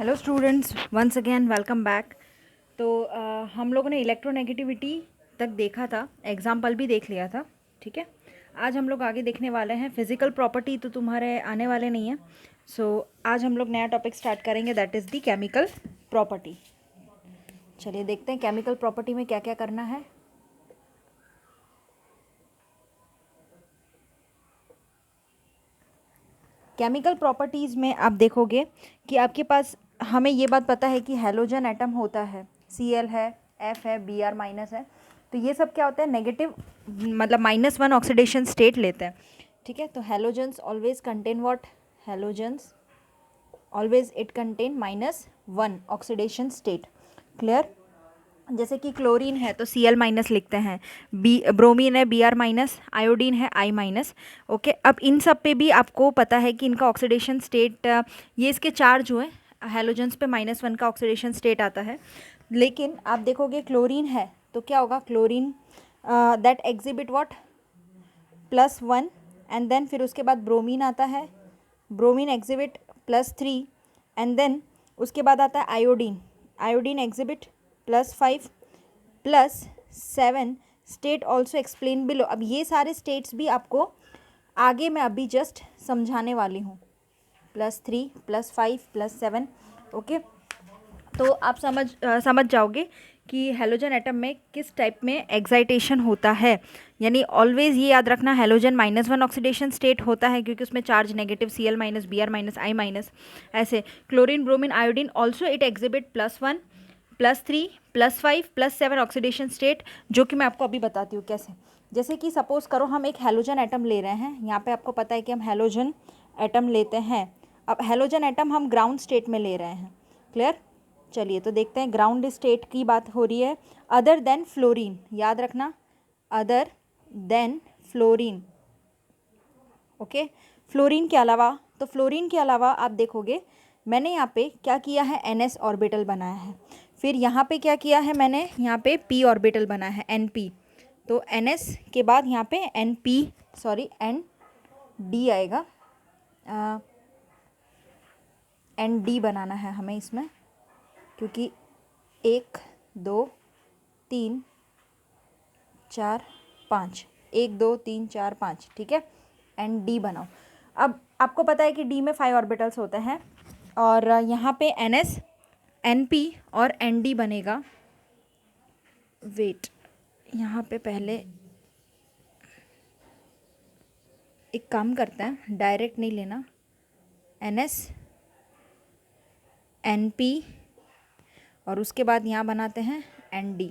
Hello students, once again welcome back. तो हम लोगों ने इलेक्ट्रोनेगेटिविटी तक देखा था, एग्जाम्पल भी देख लिया था। ठीक है, आज हम लोग आगे देखने वाले हैं फिजिकल प्रॉपर्टी। तो तुम्हारे आने वाले नहीं है। आज हम लोग नया टॉपिक स्टार्ट करेंगे, that is the chemical property. चलिए देखते हैं केमिकल प्रॉपर्टी में क्या क्या करना है। केमिकल प्रॉपर्टीज़ में आप देखोगे कि आपके पास, हमें ये बात पता है कि हैलोजन एटम होता है, Cl है, F है, Br माइनस है। तो ये सब क्या होता है, नेगेटिव, मतलब -1 ऑक्सीडेशन स्टेट लेते हैं। ठीक है, तो halogens always contain what, halogens always it contain -1 oxidation state. Clear. जैसे कि क्लोरीन है तो Cl माइनस लिखते हैं, ब्रोमीन है Br माइनस, आयोडीन है I माइनस। ओके, अब इन सब पे भी आपको पता है कि इनका ऑक्सीडेशन स्टेट, ये इसके चार्ज हुए हैलोजेंस पे -1 का ऑक्सीडेशन स्टेट आता है। लेकिन आप देखोगे क्लोरीन है तो क्या होगा, chlorine that exhibit what, +1। And then फिर उसके बाद ब्रोमीन आता है, ब्रोमीन एग्जिबिट +3। एंड देन उसके बाद आता है iodine, iodine exhibit +5 +7। State also explain below. अब ये सारे स्टेट्स भी आपको आगे मैं अभी जस्ट समझाने वाली हूँ, +3 +5 +7। ओके, तो आप समझ जाओगे कि हैलोजन एटम में किस टाइप में एक्साइटेशन होता है। यानी ऑलवेज ये याद रखना, हैलोजन -1 ऑक्सीडेशन स्टेट होता है क्योंकि उसमें charge negative, Cl minus, Br minus, I minus. ऐसे chlorine, bromine, iodine also it exhibit +1 +3 +5 +7 oxidation state, जो कि मैं आपको अभी बताती हूँ कैसे। जैसे कि सपोज करो हम एक हैलोजन एटम ले रहे हैं, यहाँ पे आपको पता है कि हम हैलोजन एटम लेते हैं। अब हैलोजन एटम हम ग्राउंड स्टेट में ले रहे हैं। क्लियर। चलिए तो देखते हैं, ग्राउंड स्टेट की बात हो रही है। अदर देन फ्लोरीन, याद रखना, other than fluorine. Okay, fluorine के अलावा, तो फ्लोरीन के अलावा आप देखोगे मैंने यहाँ पे क्या किया है, NS ऑर्बिटल बनाया है। फिर यहाँ पे क्या किया है मैंने, यहाँ पे P ऑर्बिटल बनाया है, NP। तो NS के बाद यहाँ पे ND आएगा, ND बनाना है हमें इसमें, क्योंकि 1 2 3 4 5, 1 2 3 4 5, ठीक है। ND बनाओ। अब आपको पता है कि D में 5 ऑर्बिटल्स होते हैं, और यहाँ पे NS, NP और ND बनेगा। वेट, यहाँ पे पहले एक काम करते हैं, डायरेक्ट नहीं लेना, NS NP और उसके बाद यहाँ बनाते हैं ND।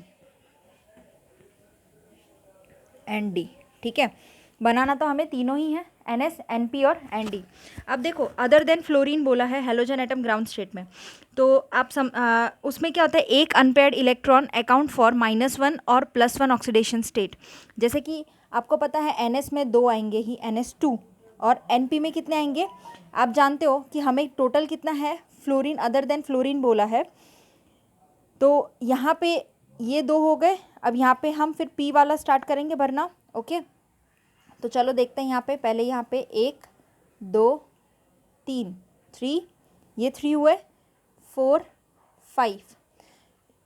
ठीक है, बनाना तो हमें तीनों ही है, NS NP और ND। अब देखो, अदर देन फ्लोरीन बोला है हैलोजन एटम ग्राउंड स्टेट में, तो आप उसमें क्या होता है, एक अनपेयर्ड इलेक्ट्रॉन अकाउंट फॉर -1 और +1 ऑक्सीडेशन स्टेट। जैसे कि आपको पता है NS में 2 आएंगे ही, NS2, और NP में कितने आएंगे, आप जानते हो कि हमें टोटल कितना है, फ्लोरीन, अदर देन फ्लोरीन बोला है, तो यहाँ पे ये 2 हो गए। अब यहाँ पे हम फिर P वाला स्टार्ट करेंगे भरना। ओके, तो चलो देखते हैं, यहाँ पे पहले यहाँ पे 1 2 3 3, ये 3 हुए, 4 5,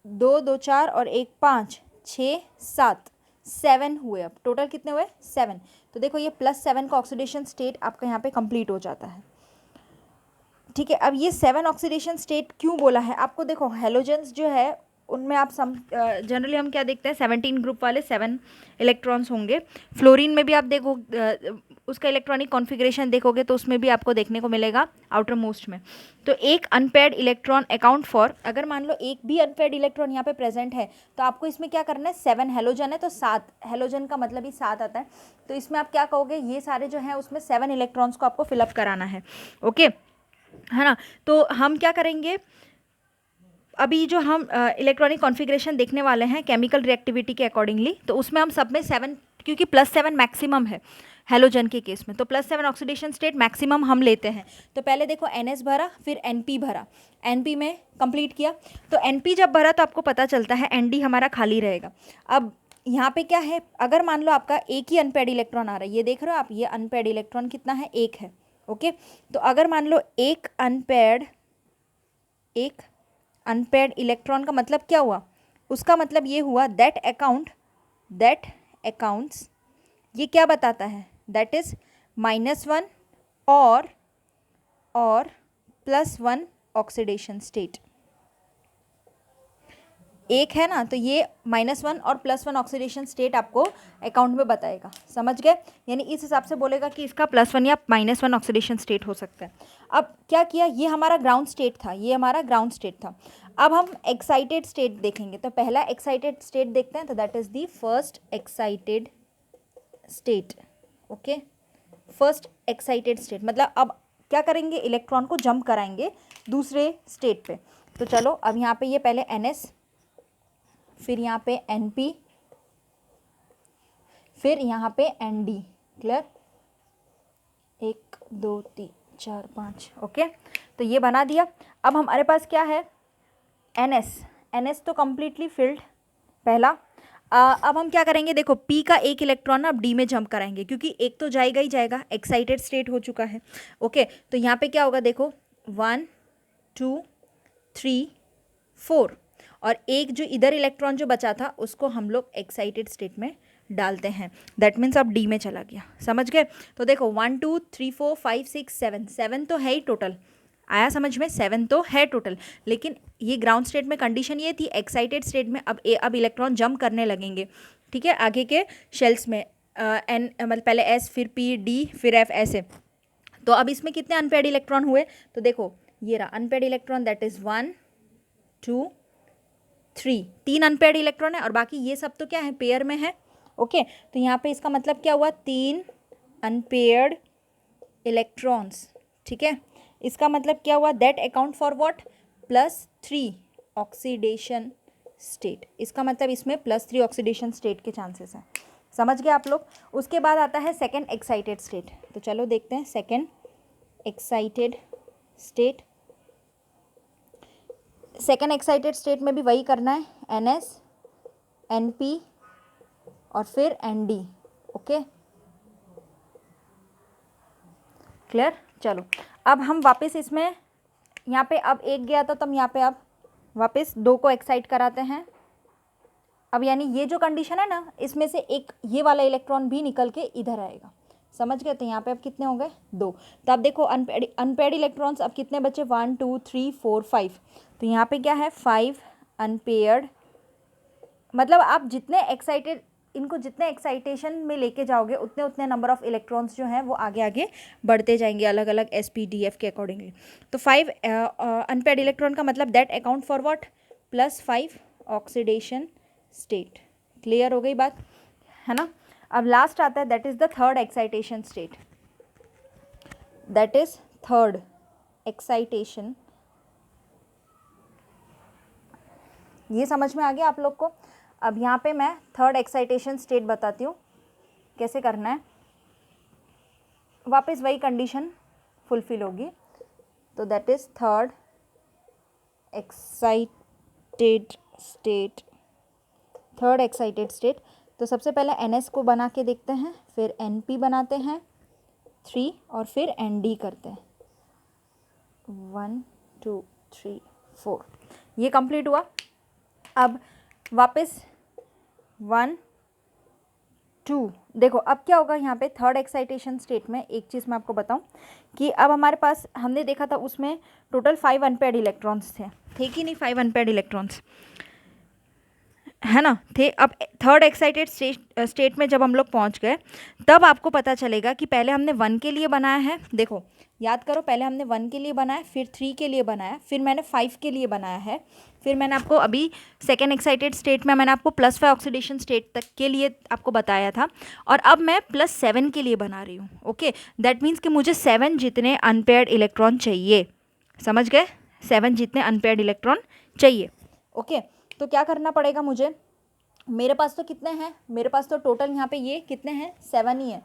2 2 4 और 1 5 6 7 7 हुए। अब टोटल कितने हुए, 7। तो देखो ये +7 का ऑक्सीडेशन स्टेट आपका यहाँ पे कंप्लीट हो जाता है। ठीक है, अब ये 7 ऑक्सीडेशन स्टेट क्यों बोला है आपको, देखो हैलोजेंस जो है उनमें आप जनरली हम क्या देखते हैं, 17 ग्रुप वाले 7 इलेक्ट्रॉन्स होंगे। फ्लोरीन में भी आप देखो, उसका इलेक्ट्रॉनिक कॉन्फ़िगरेशन देखोगे तो उसमें भी आपको देखने को मिलेगा आउटर मोस्ट में। तो एक अनपेयर्ड इलेक्ट्रॉन अकाउंट फॉर, अगर मान लो एक भी अनपेयर्ड इलेक्ट्रॉन यहाँ पे प्रेजेंट है तो आपको इसमें क्या करना है, 7 हैलोजन है तो 7, हैलोजन का मतलब ही 7 आता है। तो इसमें आप क्या कहोगे, ये सारे जो है उसमें 7 इलेक्ट्रॉन्स को आपको फिलअप कराना है। ओके, है ना। तो हम क्या करेंगे, अभी जो हम इलेक्ट्रॉनिक कॉन्फ़िगरेशन देखने वाले हैं केमिकल रिएक्टिविटी के अकॉर्डिंगली, तो उसमें हम सब में 7, क्योंकि +7 मैक्सिमम है हैलोजन के केस में, तो +7 ऑक्सीडेशन स्टेट मैक्सिमम हम लेते हैं। तो पहले देखो NS भरा, फिर NP भरा, NP में कंप्लीट किया। तो NP जब भरा तो आपको पता चलता है ND हमारा खाली रहेगा। अब यहाँ पे क्या है, अगर मान लो आपका एक ही अनपेयर्ड इलेक्ट्रॉन आ रहा है, ये देख रहे हो आप, ये अनपेयर्ड इलेक्ट्रॉन कितना है, 1 है। ओके, तो अगर मान लो एक अनपेयर्ड एक अनपेयर्ड इलेक्ट्रॉन का मतलब क्या हुआ, उसका मतलब ये हुआ दैट अकाउंट्स, ये क्या बताता है, दैट इज -1 और +1 ऑक्सीडेशन स्टेट। एक है ना, तो ये -1 और +1 ऑक्सीडेशन स्टेट आपको अकाउंट में बताएगा, समझ गए। यानी इस हिसाब से बोलेगा कि इसका +1 या -1 ऑक्सीडेशन स्टेट हो सकता है। अब क्या किया, ये हमारा ग्राउंड स्टेट था, ये हमारा ग्राउंड स्टेट था। अब हम एक्साइटेड स्टेट देखेंगे, तो पहला एक्साइटेड स्टेट देखते हैं, तो that is the first excited state. Okay, first excited state मतलब अब क्या करेंगे, इलेक्ट्रॉन को जंप कराएंगे दूसरे स्टेट पे। तो चलो अब यहाँ पे ये पहले NS, फिर यहाँ पे NP, फिर यहाँ पे ND। क्लियर, 1 2 3 4 5। ओके, तो ये बना दिया। अब हमारे पास क्या है, NS तो कम्प्लीटली फिल्ड पहला। अब हम क्या करेंगे, देखो P का एक इलेक्ट्रॉन ना अब D में जंप कराएंगे, क्योंकि एक तो जाएगा ही जाएगा, एक्साइटेड स्टेट हो चुका है। ओके, तो यहाँ पे क्या होगा, देखो 1 2 3 4, और एक जो इधर इलेक्ट्रॉन जो बचा था उसको हम लोग एक्साइटेड स्टेट में डालते हैं, दैट मीन्स अब D में चला गया, समझ गए। तो देखो 1 2 3 4 5 6 7, 7 तो है ही टोटल, आया समझ में, 7 तो है टोटल। लेकिन ये ग्राउंड स्टेट में कंडीशन ये थी, एक्साइटेड स्टेट में अब इलेक्ट्रॉन जंप करने लगेंगे, ठीक है, आगे के शेल्स में, एन मतलब पहले S फिर P D फिर F ऐसे। तो अब इसमें कितने अनपेयर्ड इलेक्ट्रॉन हुए, तो देखो ये रहा unpaired electron, that is 1 2 3, 3 unpaired electron है, और बाकी ये सब तो क्या है, पेयर में है। ओके, तो यहाँ पे इसका मतलब क्या हुआ, 3 अनपेयर्ड इलेक्ट्रॉन्स, ठीक है। इसका मतलब क्या हुआ, that account for what, +3 oxidation state. इसका मतलब इसमें +3 ऑक्सीडेशन स्टेट के चांसेस हैं, समझ गए आप लोग। उसके बाद आता है सेकेंड एक्साइटेड स्टेट, तो चलो देखते हैं second excited state. Second excited state में भी वही करना है, NS NP और फिर ND। Okay, clear. चलो अब हम वापस इसमें, यहाँ पे अब एक गया था, तो हम यहाँ पे अब वापस 2 को एक्साइट कराते हैं। अब यानी ये जो कंडीशन है ना, इसमें से एक ये वाला इलेक्ट्रॉन भी निकल के इधर आएगा, समझ गए। तो यहाँ पे अब कितने हो गए, 2। तो अब देखो अनपेयर्ड इलेक्ट्रॉन्स अब कितने बचे, 1 2 3 4 5। तो यहाँ पे क्या है, 5 अनपेयर्ड। मतलब आप जितने एक्साइटेड, इनको जितने एक्साइटेशन में लेके जाओगे उतने उतने नंबर ऑफ इलेक्ट्रॉन्स जो हैं वो आगे आगे बढ़ते जाएंगे, अलग अलग SPDF के अकॉर्डिंगली। तो 5 अनपेयर्ड इलेक्ट्रॉन का मतलब that account for what, +5 oxidation state. Clear हो गई बात, है ना। अब लास्ट आता है, that is the third excitation state, that is third excitation. ये समझ में आ गया आप लोग को। अब यहाँ पे मैं थर्ड एक्साइटेशन स्टेट बताती हूँ कैसे करना है। वापस वही कंडीशन फुलफिल होगी, तो that is third excited state. Third excited state, तो सबसे पहले NS को बना के देखते हैं, फिर NP बनाते हैं 3 और फिर ND करते हैं 1 2 3 4। ये कंप्लीट हुआ। अब वापस 1 2, देखो अब क्या होगा यहाँ पे थर्ड एक्साइटेशन स्टेट में, एक चीज़ मैं आपको बताऊँ कि अब हमारे पास, हमने देखा था उसमें टोटल 5 अनपेयर्ड इलेक्ट्रॉन्स थे कि नहीं, 5 अनपेयर्ड इलेक्ट्रॉन्स है ना, थे। अब थर्ड एक्साइटेड स्टेट में जब हम लोग पहुँच गए, तब आपको पता चलेगा कि पहले हमने 1 के लिए बनाया है, देखो याद करो, पहले हमने 1 के लिए बनाया, फिर 3 के लिए बनाया, फिर मैंने 5 के लिए बनाया है, फिर मैंने आपको अभी सेकेंड एक्साइटेड स्टेट में मैंने आपको +5 ऑक्सीडेशन स्टेट तक के लिए आपको बताया था, और अब मैं +7 के लिए बना रही हूँ। ओके, दैट मीन्स कि मुझे 7 जितने अनपेयर्ड इलेक्ट्रॉन चाहिए, समझ गए, 7 जितने अनपेयर्ड इलेक्ट्रॉन चाहिए। ओके, तो क्या करना पड़ेगा मुझे, मेरे पास तो कितने हैं, मेरे पास तो टोटल यहाँ पे ये कितने हैं, 7 ही है।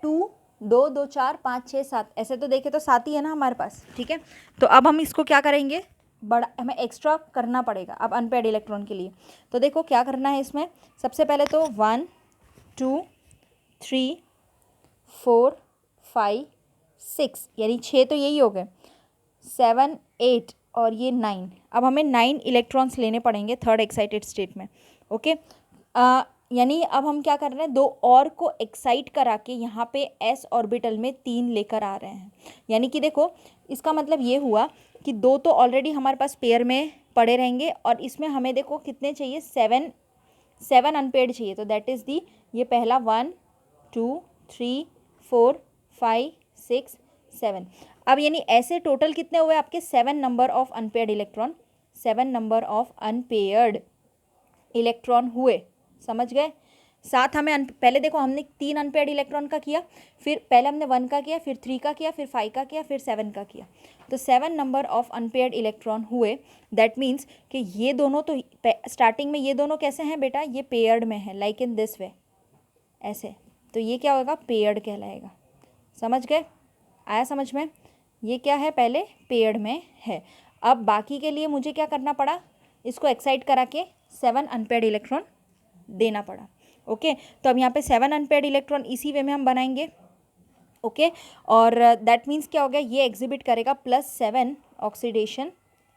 2 2 2 4 5 6 7, ऐसे तो देखे तो 7 ही है ना हमारे पास, ठीक है। तो अब हम इसको क्या करेंगे, बड़ा हमें एक्स्ट्रा करना पड़ेगा अब अनपेयर्ड इलेक्ट्रॉन के लिए। तो देखो क्या करना है इसमें, सबसे पहले तो 1 2 3 4 5 6, यानी 6 तो यही हो गए, 7 8 और ये 9। अब हमें 9 इलेक्ट्रॉन्स लेने पड़ेंगे थर्ड एक्साइटेड स्टेट में। ओके, यानी अब हम क्या कर रहे हैं, 2 और को एक्साइट करा के यहाँ पे s ऑर्बिटल में 3 लेकर आ रहे हैं। यानी कि देखो, इसका मतलब ये हुआ कि 2 तो ऑलरेडी हमारे पास पेयर में पड़े रहेंगे और इसमें हमें देखो कितने चाहिए, 7 अनपेयर्ड चाहिए। तो दैट इज़ दी, ये पहला 1 2 3 4 5 6 7। अब यानी ऐसे टोटल कितने हुए आपके, 7 number of unpaired electron, 7 number of unpaired electron हुए। समझ गए? साथ हमें पहले देखो हमने 3 अनपेयर्ड इलेक्ट्रॉन का किया, फिर पहले हमने 1 का किया, फिर 3 का किया, फिर 5 का किया, फिर 7 का किया। तो 7 नंबर ऑफ अनपेयर्ड इलेक्ट्रॉन हुए। दैट मीन्स कि ये दोनों तो स्टार्टिंग में ये दोनों कैसे हैं बेटा, ये पेयर्ड में है, लाइक इन दिस वे, ऐसे। तो ये क्या होगा, पेयर्ड कहलाएगा। समझ गए? आया समझ में? ये क्या है, पहले पेयर्ड में है। अब बाकी के लिए मुझे क्या करना पड़ा, इसको एक्साइट करा के 7 अनपेयर्ड इलेक्ट्रॉन देना पड़ा। ओके, तो अब यहाँ पे 7 अनपेयर्ड इलेक्ट्रॉन इसी वे में हम बनाएंगे। ओके, और दैट मीन्स क्या हो गया, ये एग्जिबिट करेगा +7 ऑक्सीडेशन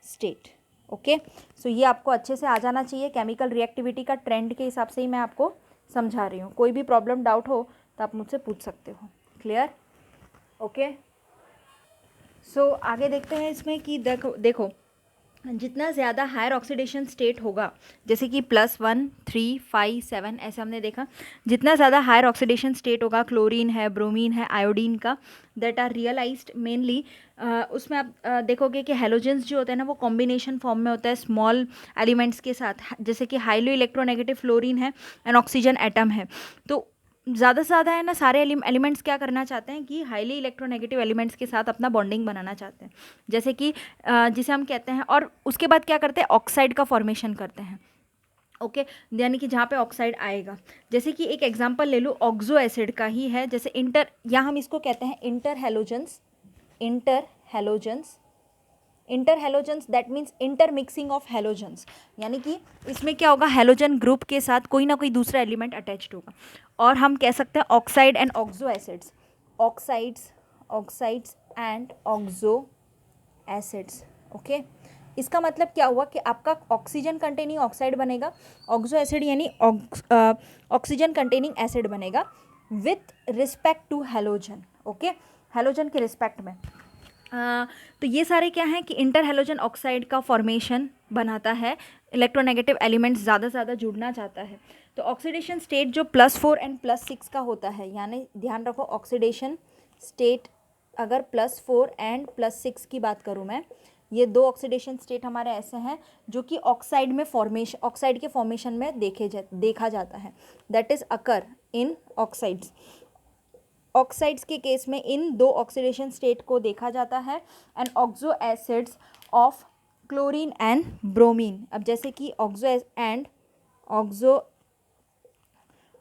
स्टेट। ओके, सो ये आपको अच्छे से आ जाना चाहिए। केमिकल रिएक्टिविटी का ट्रेंड के हिसाब से ही मैं आपको समझा रही हूँ। कोई भी प्रॉब्लम डाउट हो तो आप मुझसे पूछ सकते हो। क्लियर? ओके, सो आगे देखते हैं इसमें कि देखो जितना ज़्यादा हायर ऑक्सीडेशन स्टेट होगा, जैसे कि +1 3 5 7 ऐसे हमने देखा, जितना ज़्यादा हायर ऑक्सीडेशन स्टेट होगा, क्लोरीन है, ब्रोमीन है, आयोडीन का, दैट आर रियलाइज्ड मेनली, उसमें आप देखोगे कि हेलोजेंस जो होता है ना, वो कॉम्बिनेशन फॉर्म में होता है स्मॉल एलिमेंट्स के साथ, जैसे कि हाईली इलेक्ट्रोनेगेटिव फ्लोरीन है एंड ऑक्सीजन एटम है। तो ज़्यादा से ज़्यादा है ना, सारे एलिमेंट्स क्या करना चाहते हैं कि हाईली इलेक्ट्रोनेगेटिव एलिमेंट्स के साथ अपना बॉन्डिंग बनाना चाहते हैं, जैसे कि जिसे हम कहते हैं, और उसके बाद क्या करते हैं, ऑक्साइड का फॉर्मेशन करते हैं। ओके, यानी कि जहाँ पे ऑक्साइड आएगा, जैसे कि एक एग्जांपल ले लूँ, ऑक्सो एसिड का ही है, जैसे या हम इसको कहते हैं inter halogens, that means intermixing of halogens. यानी कि इसमें क्या होगा, हेलोजन ग्रुप के साथ कोई ना कोई दूसरा एलिमेंट अटैच्ड होगा, और हम कह सकते हैं oxide and oxo acids, oxides and oxo acids. Okay, इसका मतलब क्या हुआ कि आपका ऑक्सीजन कंटेनिंग ऑक्साइड बनेगा, ऑक्सो एसिड यानी ऑक्सीजन कंटेनिंग एसिड बनेगा with respect to halogen. Okay, halogen के रिस्पेक्ट में। तो ये सारे क्या हैं कि इंटर हेलोजन ऑक्साइड का फॉर्मेशन बनाता है, इलेक्ट्रोनेगेटिव एलिमेंट्स ज़्यादा से ज़्यादा जुड़ना चाहता है। तो ऑक्सीडेशन स्टेट जो +4 एंड +6 का होता है, यानी ध्यान रखो, ऑक्सीडेशन स्टेट अगर +4 एंड +6 की बात करूँ मैं, ये 2 ऑक्सीडेशन स्टेट हमारे ऐसे हैं जो कि ऑक्साइड के फॉर्मेशन में देखा जाता है, that is occur in oxides के केस में इन 2 ऑक्सीडेशन स्टेट को देखा जाता है, and oxo acids of chlorine and bromine. अब जैसे कि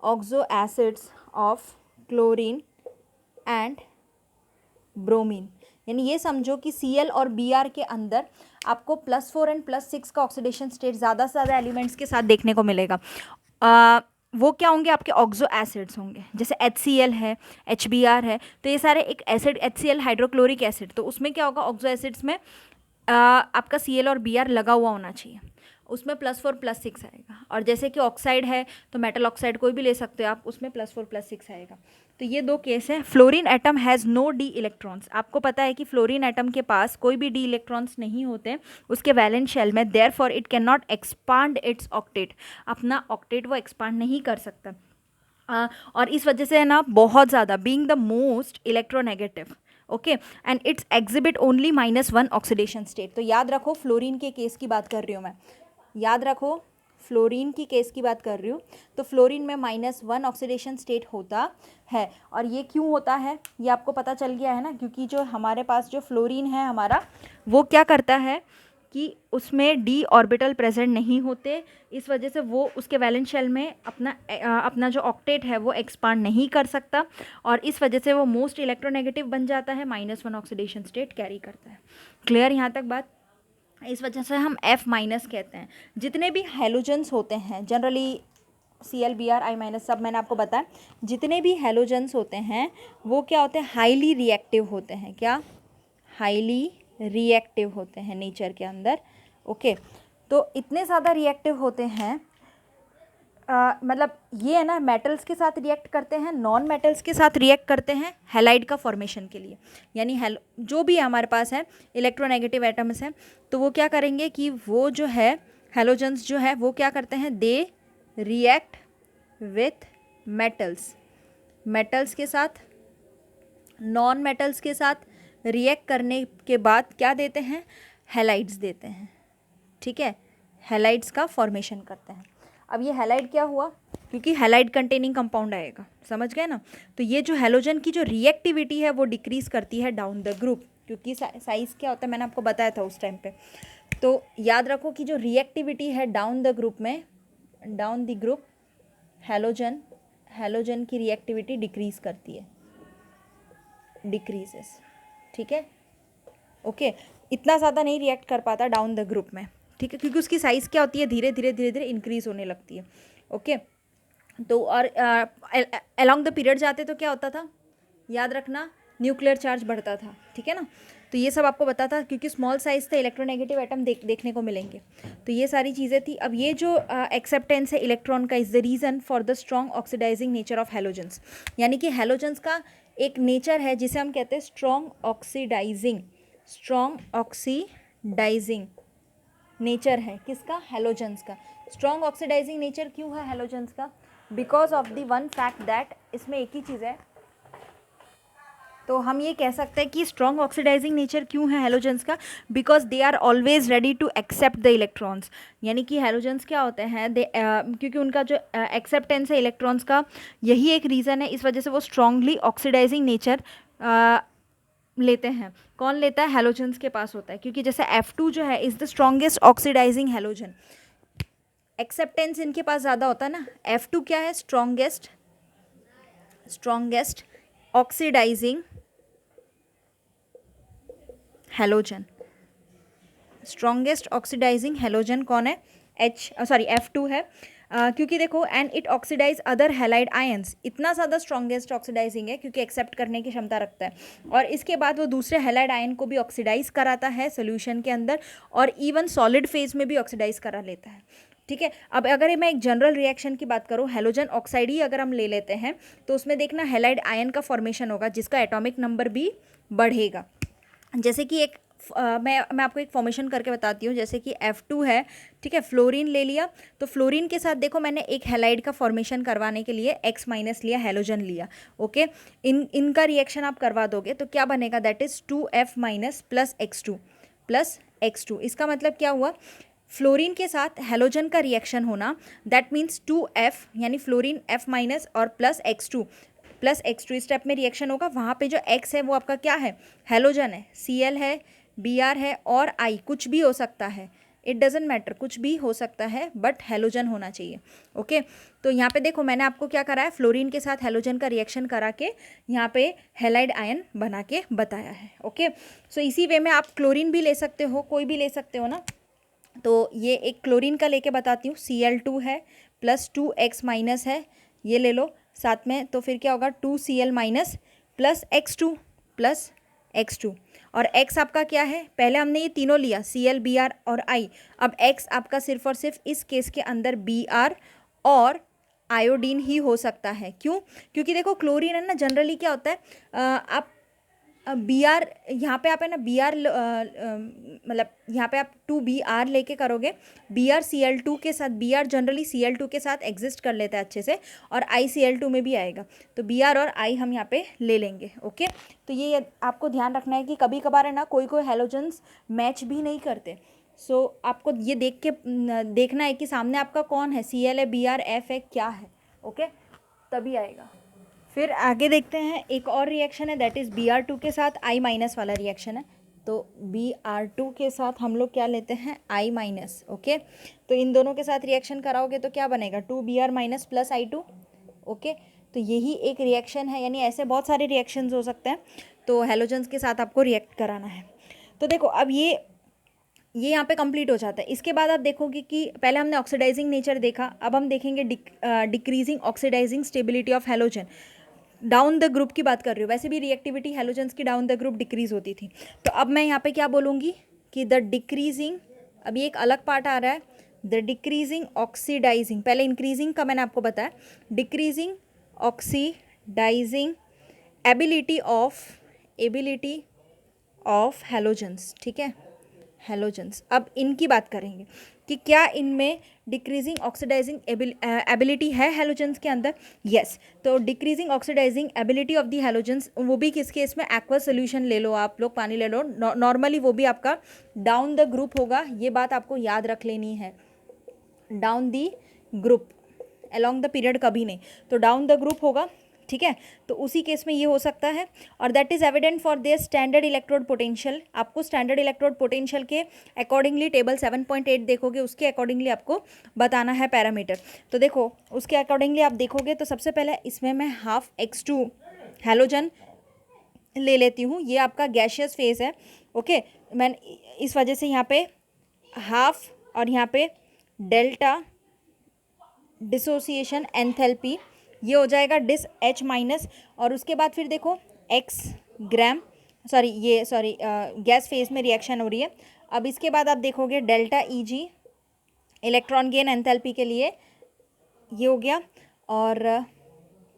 oxo acids of chlorine and bromine, यानी ये समझो कि Cl और Br के अंदर आपको +4 एंड +6 का ऑक्सीडेशन स्टेट ज़्यादा से ज़्यादा एलिमेंट्स के साथ देखने को मिलेगा। वो क्या होंगे, आपके ऑक्सो एसिड्स होंगे, जैसे HCl है, HBr है, तो ये सारे एक एसिड, HCl हाइड्रोक्लोरिक एसिड, तो उसमें क्या होगा, ऑक्सो एसिड्स में आपका Cl और Br लगा हुआ होना चाहिए, उसमें +4 +6 आएगा। और जैसे कि ऑक्साइड है तो मेटल ऑक्साइड कोई भी ले सकते हो आप, उसमें +4 +6 आएगा। तो ये 2 केस हैं। Fluorine atom has no d electrons, आपको पता है कि फ्लोरीन एटम के पास कोई भी डी इलेक्ट्रॉन्स नहीं होते उसके वैलेंस शेल में, therefore it can not expand it's octet, अपना ऑक्टेट वो एक्सपांड नहीं कर सकता। और इस वजह से है ना, बहुत ज़्यादा being the most electronegative, okay, and it's exhibit only -1 oxidation state. तो याद रखो, फ्लोरीन के केस की बात कर रही हूँ मैं, याद रखो फ्लोरीन की केस की बात कर रही हूँ, तो फ्लोरीन में -1 ऑक्सीडेशन स्टेट होता है। और ये क्यों होता है, ये आपको पता चल गया है ना, क्योंकि जो हमारे पास जो फ्लोरीन है हमारा, वो क्या करता है कि उसमें डी ऑर्बिटल प्रेजेंट नहीं होते, इस वजह से वो उसके वैलेंस शेल में अपना जो ऑक्टेट है वो एक्सपांड नहीं कर सकता, और इस वजह से वो मोस्ट इलेक्ट्रोनेगेटिव बन जाता है, -1 ऑक्सीडेशन स्टेट कैरी करता है। क्लियर यहाँ तक बात? इस वजह से हम F- कहते हैं। जितने भी हेलोजेंस होते हैं जनरली, Cl Br I- सब मैंने आपको बताया, जितने भी हेलोजेंस होते हैं वो क्या होते हैं, हाईली रिएक्टिव होते हैं। क्या? हाईली रिएक्टिव होते हैं नेचर के अंदर। ओके, तो इतने ज़्यादा रिएक्टिव होते हैं, मतलब ये है ना, मेटल्स के साथ रिएक्ट करते हैं, नॉन मेटल्स के साथ रिएक्ट करते हैं हैलाइड का फॉर्मेशन के लिए। यानी जो भी हमारे पास है इलेक्ट्रोनेगेटिव एटम्स हैं, तो वो क्या करेंगे कि वो जो है हैलोजेंस जो है वो क्या करते हैं, they react with metals, metals के साथ, नॉन मेटल्स के साथ रिएक्ट करने के बाद क्या देते हैं, हैलाइड्स देते हैं। ठीक है, हैलाइड्स का फॉर्मेशन करते हैं। अब ये हैलाइड क्या हुआ, क्योंकि हैलाइड कंटेनिंग कंपाउंड आएगा, समझ गए ना। तो ये जो हैलोजन की जो रिएक्टिविटी है वो डिक्रीज करती है डाउन द ग्रुप, क्योंकि साइज क्या होता है मैंने आपको बताया था उस टाइम पे। तो याद रखो कि जो रिएक्टिविटी है डाउन द ग्रुप में, डाउन द ग्रुप हैलोजन की रिएक्टिविटी डिक्रीज करती है, डिक्रीजेस। ठीक है, ओके, इतना ज़्यादा नहीं रिएक्ट कर पाता डाउन द ग्रुप में। ठीक है, क्योंकि उसकी साइज़ क्या होती है, धीरे धीरे धीरे धीरे इंक्रीज होने लगती है। ओके, तो और अलोंग द पीरियड जाते तो क्या होता था, याद रखना, न्यूक्लियर चार्ज बढ़ता था। ठीक है ना, तो ये सब आपको पता था, क्योंकि स्मॉल साइज थे, इलेक्ट्रोनेगेटिव एटम देखने को मिलेंगे। तो ये सारी चीज़ें थी। अब ये जो एक्सेप्टेंस है इलेक्ट्रॉन का is the reason for the strong oxidising nature of halogens. यानी कि हैलोजेंस का एक नेचर है जिसे हम कहते हैं स्ट्रॉन्ग ऑक्सीडाइजिंग नेचर है किसका, हैलोजेंस का। स्ट्रॉन्ग ऑक्सीडाइजिंग नेचर क्यों है हैलोजेंस का, because of the one fact that, इसमें एक ही चीज़ है, तो हम ये कह सकते हैं कि स्ट्रॉन्ग ऑक्सीडाइजिंग नेचर क्यों है हैलोजेंस का, because they are always ready to accept the electrons. यानी कि हैलोजेंस क्या होते हैं, क्योंकि उनका जो एक्सेप्टेंस है इलेक्ट्रॉन्स का, यही एक रीज़न है, इस वजह से वो स्ट्रांगली ऑक्सीडाइजिंग नेचर लेते हैं। कौन लेता है, हैलोजेंस के पास होता है, क्योंकि जैसे F2 जो है is the strongest oxidising halogen, acceptance इनके पास ज़्यादा होता है ना। F2 क्या है, strongest oxidising halogen. Strongest oxidising halogen कौन है, F2 है। क्योंकि देखो, and it oxidise other halide ions, इतना ज़्यादा स्ट्रॉन्गेस्ट ऑक्सीडाइजिंग है क्योंकि एक्सेप्ट करने की क्षमता रखता है, और इसके बाद वो दूसरे हैलाइड आयन को भी ऑक्सीडाइज कराता है सोल्यूशन के अंदर, और इवन सॉलिड फेज में भी ऑक्सीडाइज करा लेता है। ठीक है, अब अगर मैं एक जनरल रिएक्शन की बात करूँ, हैलोजन ऑक्साइड ही अगर हम ले लेते हैं, तो उसमें देखना हैलाइड आयन का फॉर्मेशन होगा जिसका एटॉमिक नंबर भी बढ़ेगा। जैसे कि एक मैं आपको एक फॉर्मेशन करके बताती हूँ, जैसे कि F2 है, ठीक है, फ्लोरीन ले लिया, तो फ्लोरीन के साथ देखो मैंने एक हैलाइड का फॉर्मेशन करवाने के लिए X माइनस लिया, हैलोजन लिया। ओके, इनका रिएक्शन आप करवा दोगे तो क्या बनेगा, that is 2F minus plus X2। इसका मतलब क्या हुआ, फ्लोरीन के साथ हैलोजन का रिएक्शन होना, दैट मीन्स 2F, यानी फ्लोरीन F माइनस और प्लस X2 स्टेप में रिएक्शन होगा। वहाँ पे जो X है वो आपका क्या है, हैलोजन है, Cl है, Br है और I कुछ भी हो सकता है, इट डजेंट मैटर, कुछ भी हो सकता है, बट हैलोजन होना चाहिए। ओके, तो यहाँ पे देखो मैंने आपको क्या करा है, फ्लोरीन के साथ हैलोजन का रिएक्शन करा के यहाँ पे हैलाइड आयन बना के बताया है। ओके, सो इसी वे में आप क्लोरीन भी ले सकते हो, कोई भी ले सकते हो ना। तो ये एक क्लोरीन का लेके बताती हूँ, Cl2 है प्लस 2X माइनस है, ये ले लो साथ में, तो फिर क्या होगा 2Cl माइनस प्लस X2 और X आपका क्या है, पहले हमने ये तीनों लिया Cl, Br और I, अब X आपका सिर्फ और सिर्फ इस केस के अंदर Br और आयोडीन ही हो सकता है। क्यों, क्योंकि देखो क्लोरीन है ना, जनरली क्या होता है, आप Br यहाँ पे आप है ना Br मतलब यहाँ पे आप 2Br लेके करोगे, BrCl2 के साथ, Br जनरली Cl2 के साथ एग्जिस्ट कर लेता है अच्छे से, और ICl2 में भी आएगा, तो Br और I हम यहाँ पे ले लेंगे। ओके, तो ये आपको ध्यान रखना है कि कभी कभार है ना कोई हैलोजेंस मैच भी नहीं करते, सो आपको ये देखना है कि सामने आपका कौन है, Cl है, Br, F है, क्या है। ओके, तभी आएगा। फिर आगे देखते हैं, एक और रिएक्शन है, दैट इज़ Br2 के साथ I माइनस वाला रिएक्शन है। तो Br2 के साथ हम लोग क्या लेते हैं, I माइनस। ओके, तो इन दोनों के साथ रिएक्शन कराओगे तो क्या बनेगा, 2Br minus plus I2। Okay, तो यही एक रिएक्शन है, यानी ऐसे बहुत सारे रिएक्शंस हो सकते हैं, तो हैलोजेंस के साथ आपको रिएक्ट कराना है। तो देखो अब ये यहाँ पे कंप्लीट हो जाता है। इसके बाद आप देखोगे कि पहले हमने ऑक्सीडाइजिंग नेचर देखा, अब हम देखेंगे decreasing oxidising stability of halogen. Down the group की बात कर रही हूँ, वैसे भी रिएक्टिविटी हैलोजेंस की डाउन द ग्रुप डिक्रीज होती थी। तो अब मैं यहाँ पे क्या बोलूँगी कि द डिक्रीजिंग, अभी एक अलग पार्ट आ रहा है, द डिक्रीजिंग ऑक्सीडाइजिंग, पहले इंक्रीजिंग का मैंने आपको बताया, decreasing oxidising ability of halogens, ठीक है, हैलोजेंस। अब इनकी बात करेंगे कि क्या इनमें डिक्रीजिंग ऑक्सीडाइजिंग एबिलिटी है हैलोजेंस के अंदर। यस, तो decreasing oxidising ability of the halogens, वो भी किस केस में, एक्वा सोल्यूशन ले लो आप लोग, पानी ले लो, नॉर्मली वो भी आपका डाउन द ग्रुप होगा, ये बात आपको याद रख लेनी है, down the group, along the period कभी नहीं, तो डाउन द ग्रुप होगा, ठीक है। तो उसी केस में ये हो सकता है, और that is evident for their standard electrode potential, आपको स्टैंडर्ड इलेक्ट्रोड पोटेंशियल के अकॉर्डिंगली टेबल 7.8 देखोगे, उसके अकॉर्डिंगली आपको बताना है पैरामीटर। तो देखो उसके अकॉर्डिंगली आप देखोगे तो सबसे पहले इसमें मैं हाफ X2 हैलोजन ले लेती हूँ, ये आपका गैशियस फेज है, ओके। मैं इस वजह से यहाँ पे हाफ और यहाँ पे डेल्टा डिसोसिएशन एंथैल्पी, ये हो जाएगा डिस H माइनस, और उसके बाद फिर देखो X ग्राम, सॉरी गैस फेज में रिएक्शन हो रही है। अब इसके बाद आप देखोगे delta EG electron gain enthalpy के लिए, ये हो गया, और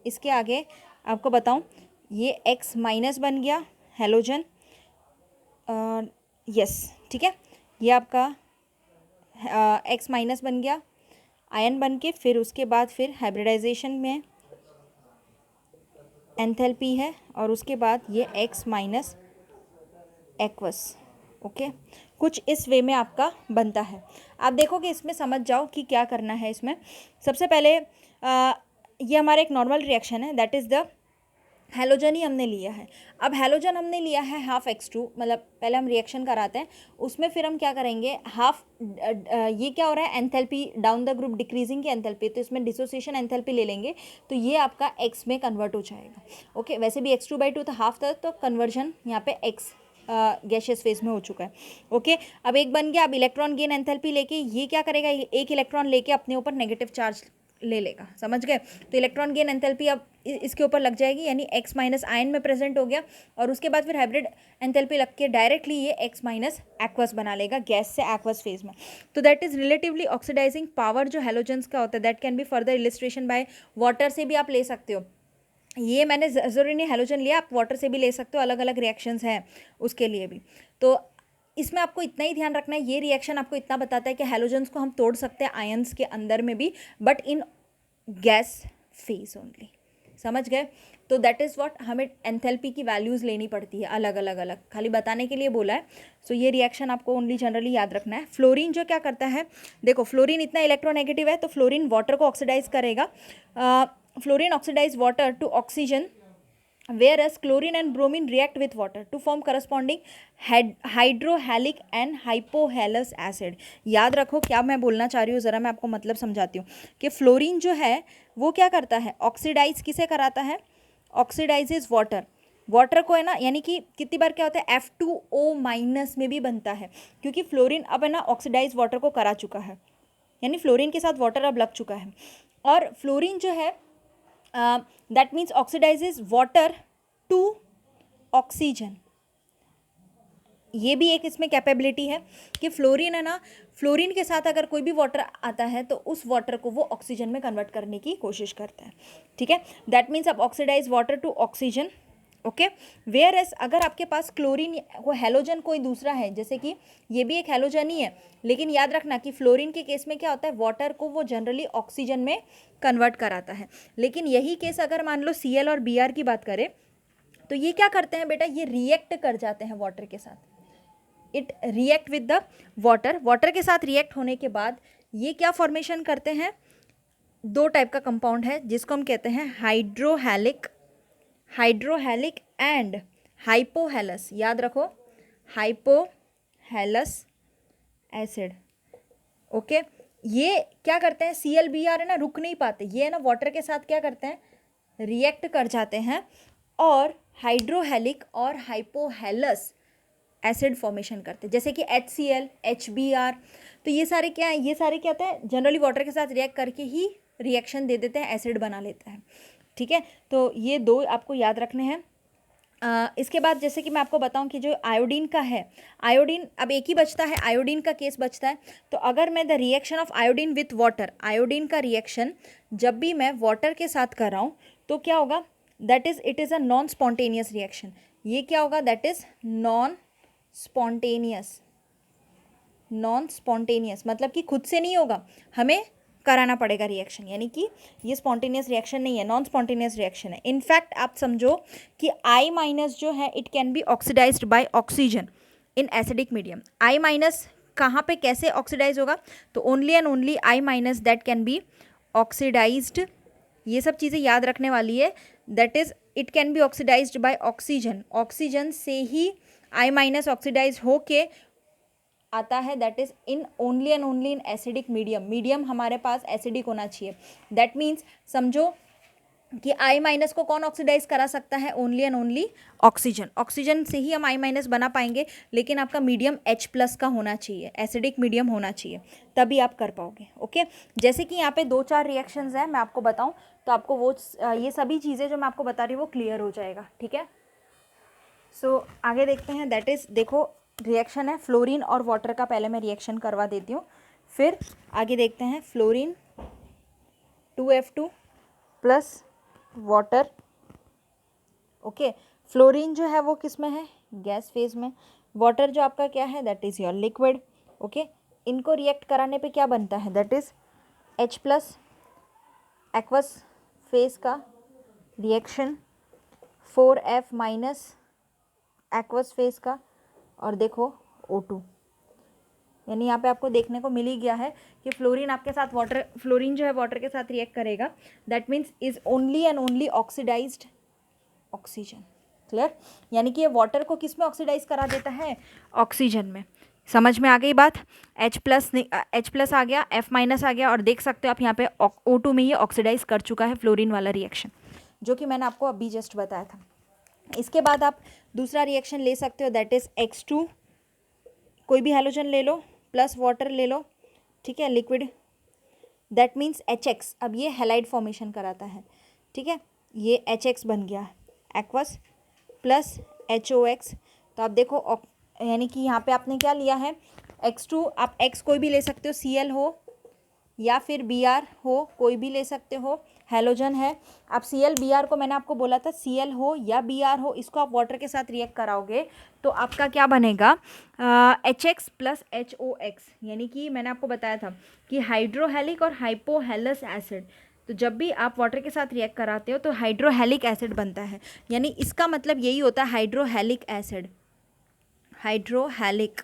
इसके आगे आपको बताऊं, ये X माइनस बन गया हैलोजन, यस, ठीक है, ये आपका X माइनस बन गया आयन बन के, फिर उसके बाद फिर हाइब्रिडाइजेशन में एंथैल्पी है, और उसके बाद ये X माइनस एक्वस, ओके, कुछ इस वे में आपका बनता है। आप देखोगे इसमें, समझ जाओ कि क्या करना है इसमें। सबसे पहले ये हमारा एक नॉर्मल रिएक्शन है, दैट इज़ द हैलोजन ही हमने लिया है। अब हैलोजन हमने लिया है हाफ X2, मतलब पहले हम रिएक्शन कराते हैं, उसमें फिर हम क्या करेंगे, हाफ ये क्या हो रहा है, enthalpy down the group decreasing की एंथैल्पी, तो इसमें डिसोसिएशन एंथैल्पी ले लेंगे, तो ये आपका X में कन्वर्ट हो जाएगा, ओके। वैसे भी X2/2 था, हाफ था, तो कन्वर्जन यहाँ पे X गैशियस फेज में हो चुका है, ओके। अब एक बन गया, अब इलेक्ट्रॉन गेन एंथैल्पी लेके ये क्या करेगा, एक इलेक्ट्रॉन लेके अपने ऊपर नेगेटिव चार्ज ले लेगा, समझ गए। तो इलेक्ट्रॉन गेन एंथैल्पी अब इसके ऊपर लग जाएगी, यानी X माइनस आयन में प्रेजेंट हो गया, और उसके बाद फिर हाइब्रिड एंथैल्पी लग के डायरेक्टली ये X माइनस एक्वस बना लेगा गैस से एक्वस फेज में। तो that is relatively oxidising power जो हैलोजेंस का होता है, that can be further illustration by water से भी आप ले सकते हो। ये मैंने ज़रूरी नहीं हैलोजन लिया, आप वाटर से भी ले सकते हो, अलग अलग रिएक्शंस हैं उसके लिए भी। तो इसमें आपको इतना ही ध्यान रखना है, ये रिएक्शन आपको इतना बताता है कि हैलोजेंस को हम तोड़ सकते हैं आयंस के अंदर में भी, but in gas phase only, समझ गए। तो दैट इज़ व्हाट, हमें एंथैल्पी की वैल्यूज़ लेनी पड़ती है अलग अलग अलग, खाली बताने के लिए बोला है। सो ये रिएक्शन आपको ओनली जनरली याद रखना है। फ्लोरीन जो क्या करता है, देखो फ्लोरीन इतना इलेक्ट्रोनेगेटिव है, तो फ्लोरीन वाटर को ऑक्सीडाइज करेगा, fluorine oxidise water to oxygen, whereas chlorine and bromine react with water to form corresponding hydrohalic and hypohalous acid। याद रखो क्या मैं बोलना चाह रही हूँ, ज़रा मैं आपको मतलब समझाती हूँ कि फ्लोरीन जो है वो क्या करता है, ऑक्सीडाइज किसे कराता है, ऑक्सीडाइजेज वाटर, वाटर को है ना, यानी कि कितनी बार क्या होता है, F2O माइनस में भी बनता है, क्योंकि फ्लोरीन अब है ना ऑक्सीडाइज वाटर को करा चुका है, यानी फ्लोरीन के साथ वाटर अब लग चुका है, और फ्लोरीन जो है that means oxidises water to oxygen. ये भी एक इसमें कैपेबिलिटी है कि फ्लोरीन है ना, फ्लोरीन के साथ अगर कोई भी वाटर आता है तो उस वाटर को वो ऑक्सीजन में कन्वर्ट करने की कोशिश करता है, ठीक है। दैट मीन्स अब oxidise water to oxygen, okay. Whereas अगर आपके पास क्लोरीन को हैलोजन कोई दूसरा है, जैसे कि ये भी एक हैलोजन ही है, लेकिन याद रखना कि फ्लोरीन के केस में क्या होता है, वाटर को वो जनरली ऑक्सीजन में कन्वर्ट कराता है। लेकिन यही केस अगर मान लो Cl और Br की बात करें, तो ये क्या करते हैं बेटा, ये रिएक्ट कर जाते हैं वाटर के साथ, it react with the water, water के साथ रिएक्ट होने के बाद ये क्या फॉर्मेशन करते हैं, दो टाइप का कंपाउंड है जिसको हम कहते हैं हाइड्रोहैलिक एंड हाइपोहेलस, याद रखो हाइपोहेलस एसिड, ओके। ये क्या करते हैं, Cl Br है ना, रुक नहीं पाते, ये है ना वाटर के साथ क्या करते हैं, रिएक्ट कर जाते हैं, और हाइड्रोहेलिक और हाइपोहेलस एसिड फॉर्मेशन करते हैं, जैसे कि HCl HBr। तो ये सारे क्या हैं, ये सारे क्या होते हैं, जनरली वाटर के साथ रिएक्ट करके ही रिएक्शन दे देते हैं, एसिड बना लेता है, ठीक है, तो ये दो आपको याद रखने हैं। इसके बाद जैसे कि मैं आपको बताऊं कि जो आयोडीन का है, आयोडीन अब एक ही बचता है, आयोडीन का केस बचता है। तो अगर मैं the reaction of iodine with water, iodine का रिएक्शन जब भी मैं वाटर के साथ कर रहा हूँ तो क्या होगा, that is it is a non spontaneous reaction. ये क्या होगा, that is non spontaneous. Non spontaneous मतलब कि खुद से नहीं होगा, हमें कराना पड़ेगा रिएक्शन, यानी कि ये स्पॉन्टेनियस रिएक्शन नहीं है, नॉन स्पॉन्टेनियस रिएक्शन है। इनफैक्ट आप समझो कि I माइनस जो है it can be oxidised by oxygen in acidic medium. I minus कहाँ पे कैसे ऑक्सीडाइज होगा, तो only and only I minus that can be oxidised. ये सब चीज़ें याद रखने वाली है। That is it can be oxidised by oxygen, oxygen से ही I माइनस ऑक्सीडाइज होके आता है। That is in only and only in acidic medium, medium हमारे पास एसिडिक होना चाहिए। दैट मीन्स समझो कि I माइनस को कौन ऑक्सीडाइज करा सकता है, only and only oxygen. Oxygen से ही हम I माइनस बना पाएंगे, लेकिन आपका मीडियम H प्लस का होना चाहिए, एसिडिक मीडियम होना चाहिए, तभी आप कर पाओगे। ओके, जैसे कि यहाँ पे 2-4 रिएक्शंस हैं, मैं आपको बताऊँ तो आपको वो ये सभी चीज़ें जो मैं आपको बता रही हूँ वो क्लियर हो जाएगा। ठीक है, सो आगे देखते हैं। दैट इज़ देखो रिएक्शन है फ्लोरीन और वाटर का, पहले मैं रिएक्शन करवा देती हूँ, फिर आगे देखते हैं। Fluorine 2F2 plus water. Okay, fluorine जो है वो किस में है, गैस फेज में। वाटर जो आपका क्या है, that is your liquid. Okay, इनको रिएक्ट कराने पे क्या बनता है, that is H plus aqueous phase का reaction, 4F minus aqueous phase का, और देखो O2। यानी यहाँ पे आपको देखने को मिल ही गया है कि फ्लोरीन आपके साथ वाटर, फ्लोरीन जो है वाटर के साथ रिएक्ट करेगा, that means is only and only oxidised oxygen. Clear, यानी कि ये वाटर को किस में ऑक्सीडाइज करा देता है, ऑक्सीजन में। समझ में आ गई बात। H प्लस आ गया, F माइनस आ गया, और देख सकते हो आप यहाँ पे O2 में ये ऑक्सीडाइज कर चुका है फ्लोरीन वाला रिएक्शन, जो कि मैंने आपको अभी जस्ट बताया था। इसके बाद आप दूसरा रिएक्शन ले सकते हो, दैट इज X2, कोई भी हैलोजन ले लो प्लस वाटर ले लो, ठीक है, लिक्विड। दैट मीन्स HX, अब ये हैलाइड फॉर्मेशन कराता है। ठीक है, ये HX बन गया एक्वस प्लस HOX। तो आप देखो यानी कि यहाँ पे आपने क्या लिया है, X2, आप X कोई भी ले सकते हो, Cl हो या फिर Br हो, कोई भी ले सकते हो, हैलोजन है। आप Cl Br को मैंने आपको बोला था, Cl हो या Br हो, इसको आप वाटर के साथ रिएक्ट कराओगे तो आपका क्या बनेगा, HX प्लस HOX। यानी कि मैंने आपको बताया था कि हाइड्रोहेलिक और हाइपोहेलस एसिड, तो जब भी आप वाटर के साथ रिएक्ट कराते हो तो हाइड्रोहेलिक एसिड बनता है। यानी इसका मतलब यही होता है हाइड्रोहेलिक एसिड, हाइड्रोहेलिक,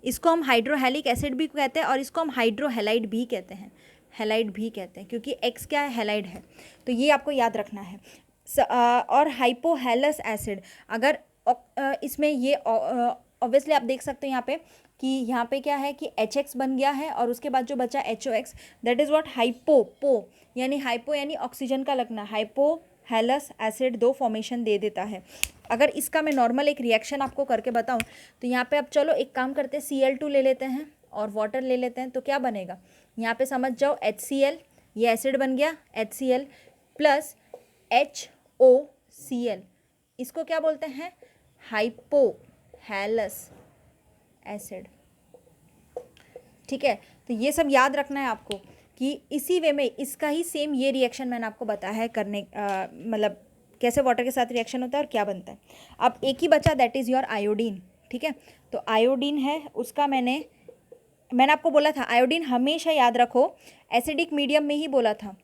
इसको हम हाइड्रोहेलिक एसिड भी कहते हैं और इसको हम हाइड्रोहेलाइड भी कहते हैं, हेलाइड भी कहते हैं, क्योंकि एक्स क्या है, हेलाइड है। तो ये आपको याद रखना है। और हाइपोहेलस एसिड, अगर इसमें ये ऑब्वियसली आप देख सकते हो यहाँ पे कि यहाँ पे क्या है कि HX बन गया है और उसके बाद जो बचा HOX, that is what, hypo यानी हाइपो यानी ऑक्सीजन का लगना, हाइपोहेलस एसिड दो फॉर्मेशन दे देता है। अगर इसका मैं नॉर्मल एक रिएक्शन आपको करके बताऊं तो यहाँ पे अब चलो एक काम करते हैं, Cl2 ले लेते हैं और वाटर ले लेते हैं, तो क्या बनेगा, यहाँ पे समझ जाओ, HCl, ये एसिड बन गया HCl प्लस HOCl, इसको क्या बोलते हैं, हाइपोहेलस एसिड। ठीक है, तो ये सब याद रखना है आपको कि इसी वे में इसका ही सेम ये रिएक्शन मैंने आपको बताया है करने, मतलब कैसे वाटर के साथ रिएक्शन होता है और क्या बनता है। अब एक ही बचा, दैट इज़ योर आयोडीन। ठीक है, तो आयोडीन है, उसका मैंने आपको बोला था, आयोडीन हमेशा याद रखो एसिडिक मीडियम में ही बोला था,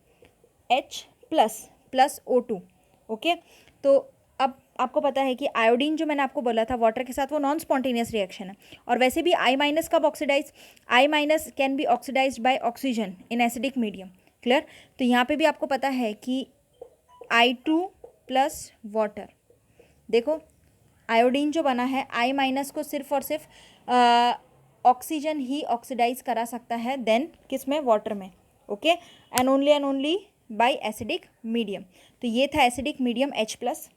H प्लस O2। ओके, तो अब आपको पता है कि आयोडीन जो मैंने आपको बोला था वाटर के साथ वो नॉन स्पॉन्टेनियस रिएक्शन है, और वैसे भी I माइनस कब oxidise, I minus can be oxidised by oxygen in acidic medium. Clear, तो यहाँ पे भी आपको पता है कि I2 प्लस वाटर, देखो आयोडीन जो बना है I माइनस को सिर्फ और सिर्फ ऑक्सीजन ही ऑक्सीडाइज करा सकता है, देन किस में, वाटर में। Okay, and only by acidic medium. तो ये था acidic medium H plus.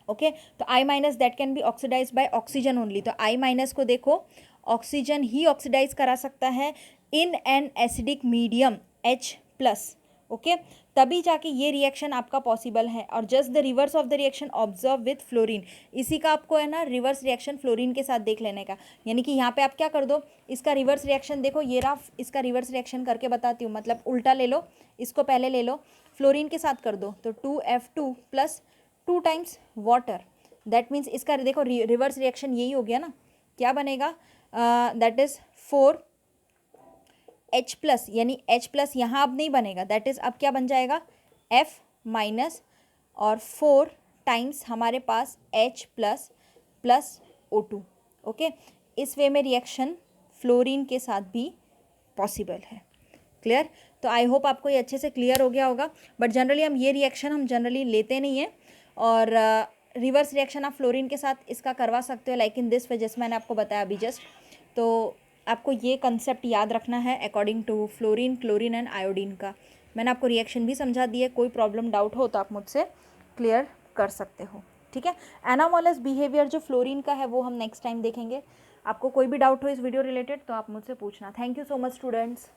Okay, तो I minus that can be oxidise by oxygen only, तो I माइनस को देखो ऑक्सीजन ही ऑक्सीडाइज करा सकता है in an acidic medium H plus. Okay तभी जाके ये रिएक्शन आपका पॉसिबल है। और just the reverse of the reaction observe with fluorine, इसी का आपको है ना रिवर्स रिएक्शन फ्लोरीन के साथ देख लेने का। यानी कि यहाँ पे आप क्या कर दो, इसका रिवर्स रिएक्शन देखो, ये रहा, इसका रिवर्स रिएक्शन करके बताती हूँ, मतलब उल्टा ले लो, इसको पहले ले लो, फ्लोरीन के साथ कर दो, तो 2F2 plus 2 times water, that means इसका देखो रिवर्स रिएक्शन यही हो गया ना, क्या बनेगा, दैट इज़ 4H प्लस, यानी H प्लस यहाँ अब नहीं बनेगा, दैट इज़ अब क्या बन जाएगा F माइनस और 4 टाइम्स हमारे पास H plus plus O2। Okay इस वे में रिएक्शन फ्लोरीन के साथ भी पॉसिबल है। क्लियर? तो आई होप आपको ये अच्छे से क्लियर हो गया होगा। बट जनरली हम ये रिएक्शन हम जनरली लेते नहीं हैं, और रिवर्स रिएक्शन आप फ्लोरीन के साथ इसका करवा सकते हो, लाइक इन दिस वे, जैसे मैंने आपको बताया अभी जस्ट। तो आपको ये कंसेप्ट याद रखना है according to fluorine, chlorine and iodine का। मैंने आपको रिएक्शन भी समझा दी है, कोई प्रॉब्लम डाउट हो तो आप मुझसे क्लियर कर सकते हो। ठीक है, एनामोलस बिहेवियर जो फ्लोरीन का है वो हम नेक्स्ट टाइम देखेंगे। आपको कोई भी डाउट हो इस वीडियो रिलेटेड तो आप मुझसे पूछना। Thank you so much students.